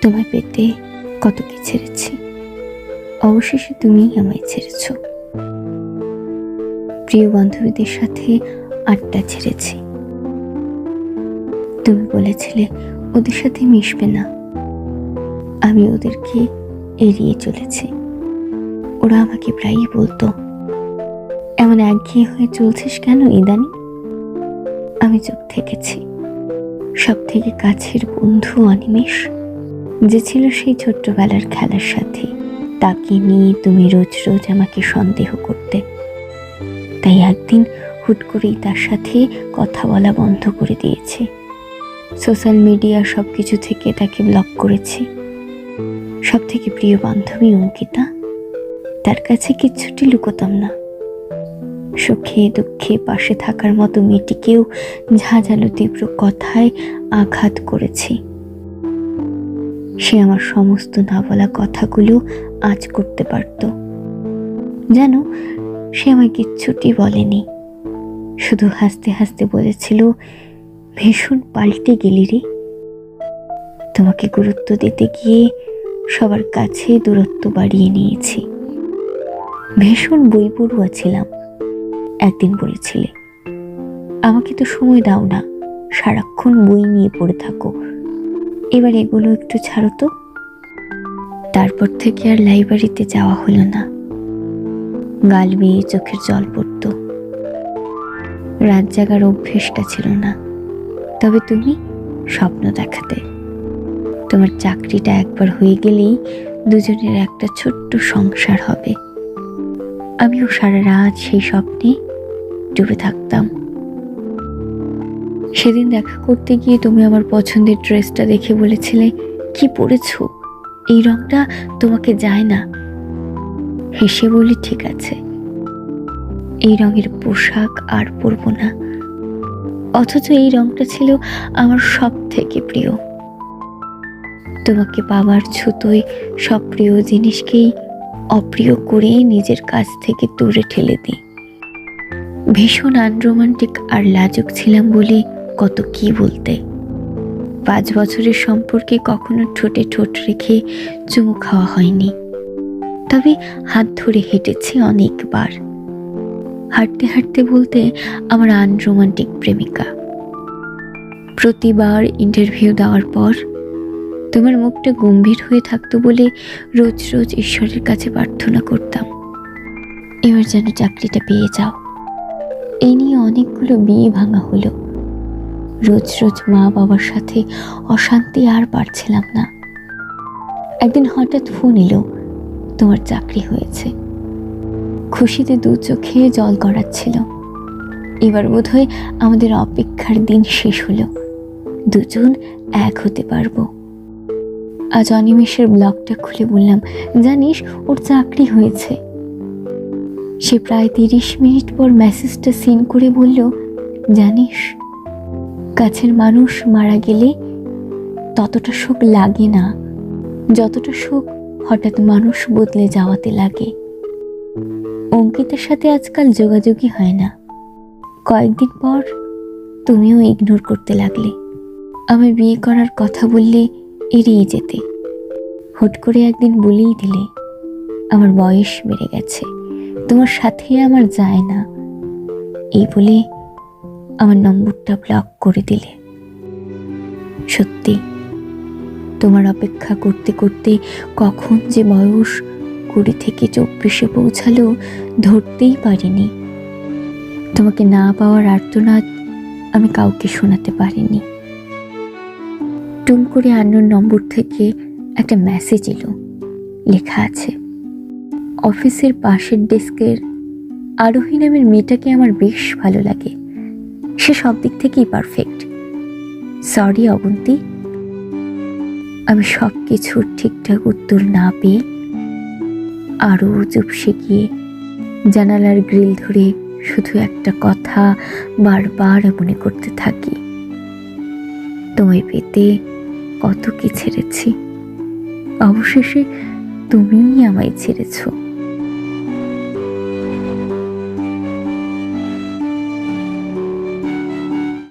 তোমায় পেতে কত কি ছেড়েছি, অবশেষে তুমিই আমায় ছেড়েছ। প্রিয় বান্ধবীদের সাথে আড্ডা ছেড়েছি। তুমি বলেছিলে ওদের সাথে মিশবে না, আমি ওদেরকে এড়িয়ে চলেছি। ওরা আমাকে প্রায়ই বলতো, এমন একঘেয়ে হয়ে চলছিস কেন ইদানি? আমি চুপ থেকেছি। সব থেকে কাছের বন্ধু অনিমেষ, যে ছিল সেই ছোট্টবেলার খেলার সাথে, তাকে নিয়ে তুমি রোজ রোজ আমাকে সন্দেহ করতে। তাই একদিন হুট করেই তার সাথে কথা বলা বন্ধ করে দিয়েছি। সোশ্যাল মিডিয়া সবকিছু থেকে তাকে ব্লক করেছি। সব থেকে প্রিয় বান্ধবী অঙ্কিতা, তার কাছে কিচ্ছুটি লুকোতাম না। সুখে দুঃখে পাশে থাকার মতো মেয়েটিকেও ঝাঁঝালো তীব্র কথায় আঘাত করেছি। সে আমার সমস্ত না বলা কথাগুলো আজ করতে পারত। যেন সে আমায় কিচ্ছুটি বলেনি, শুধু হাসতে হাসতে বলেছিল, ভীষণ পাল্টে গেলি রে। তোমাকে গুরুত্ব দিতে গিয়ে সবার কাছে দূরত্ব বাড়িয়ে নিয়েছি। ভীষণ বই পড়ুয়া ছিলাম, একদিন বলেছিলে। আমাকে তো সময় দাও না, সারাক্ষণ বই নিয়ে পড়ে থাকো, এবার এগুলো একটু ছাড়ো তো। তারপর থেকে আর লাইব্রেরিতে যাওয়া হলো না। গাল বেয়ে চোখের জল পড়ত। রাত জাগার অভ্যেসটা ছিল না। তবে তুমি স্বপ্ন দেখাতে। তোমার চাকরিটা একবার হয়ে গেলেই দুজনের একটা ছোট্ট সংসার হবে। আমিও সারা রাত সেই স্বপ্নে ডুবে থাকতাম। সেদিন দেখা করতে গিয়ে তুমি আমার পছন্দের ড্রেসটা দেখে বলেছিলে, কি পরেছো, এই রংটা তোমাকে যায় না। হেসে বলি, ঠিক আছে, এই রঙের পোশাক আর পরবো না। অথচ এই রংটা ছিল আমার সব থেকে প্রিয়। তোমাকে পাবার ছুতোয় সব প্রিয় জিনিসকেই অপ্রিয় করে নিজের কাছ থেকে দূরে ঠেলে দিই। ভীষণ আনরোমান্টিক আর লাজুক ছিলাম বলে কত কি বলতে। 5 বছরের সম্পর্কে কখনো ঠোঁটে ঠোঁট রেখে চুমু খাওয়া হয়নি, তবে হাত ধরে হেঁটেছি অনেকবার। হাঁটতে হাঁটতে বলতে আমার আনরোমান্টিক প্রেমিকা। প্রতিবার ইন্টারভিউ দেওয়ার পর তোমার মুখটা গম্ভীর হয়ে থাকতো বলে রোজ রোজ ঈশ্বরের কাছে প্রার্থনা করতাম, এবার যেন চাকরিটা পেয়ে যাও। এই নিয়ে অনেকগুলো বিয়ে ভাঙা হলো। রোজ রোজ মা বাবার সাথে অশান্তি আর পারছিলাম না। একদিন হঠাৎ ফোন এলো, তোমার চাকরি হয়েছে। খুশিতে 2 চোখে জল গড়াচ্ছিল। এবার বোধহয় আমাদের অপেক্ষার দিন শেষ হলো, দুজন এক হতে পারবো। আজ অনিমেষের ব্লগটা খুলে বললাম, জানিস ওর চাকরি হয়েছে। সে প্রায় 30 মিনিট পর মেসেজটা সিন করে বলল, জানিস কাছের মানুষ মারা গেলে ততটা শোক লাগে না যতটা শোক হঠাৎ মানুষ বদলে যাওয়াতে লাগে। অঙ্কিতার সাথে আজকাল যোগাযোগই হয় না। কয়েকদিন পর তুমিও ইগনোর করতে লাগলে। আমি বিয়ে করার কথা বললে এড়িয়ে যেতে। হুট করে একদিন বলেই দিলে, আমার বয়স বেড়ে গেছে, তোমার সাথে আমার যায় না। এই বলে আমার নম্বরটা ব্লক করে দিলে। সত্যি তোমার অপেক্ষা করতে করতে কখন যে বয়স 20 থেকে 24-এ পৌঁছালো ধরতেই পারিনি। তোমাকে না পাওয়ার আর্তনাদ আমি কাউকে শোনাতে পারিনি। টুম করে আন্নোন নম্বর থেকে একটা মেসেজ এলো। লেখা আছে, অফিসের পাশের ডেস্কের আরোহী নামের মেয়েটাকে আমার বেশ ভালো লাগে। সে সব দিক থেকেই পারফেক্ট। সরি অবন্তী। আমি সব কিছুর ঠিকঠাক উত্তর না পেয়ে আরও চুপসে গিয়ে জানালার গ্রিল ধরে শুধু একটা কথা বারবার মনে করতে থাকি, তোমায় পেতে কত কি ছেড়েছি, অবশেষে তুমিই আমায় ছেড়েছো।